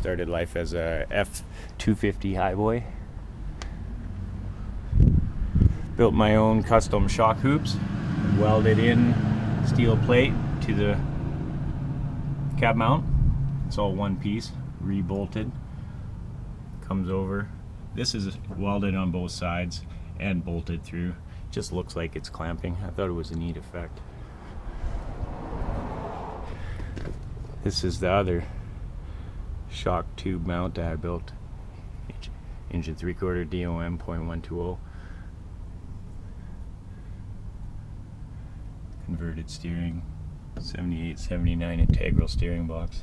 Started life as a F-250 highboy. Built my own custom shock hoops, welded in steel plate to the cab mount. It's all one piece, re-bolted. Comes over. This is welded on both sides and bolted through. Just looks like it's clamping. I thought it was a neat effect. This is the other shock tube mount that I built. Inch and 3/4 DOM .120. Converted steering, 78, 79 integral steering box.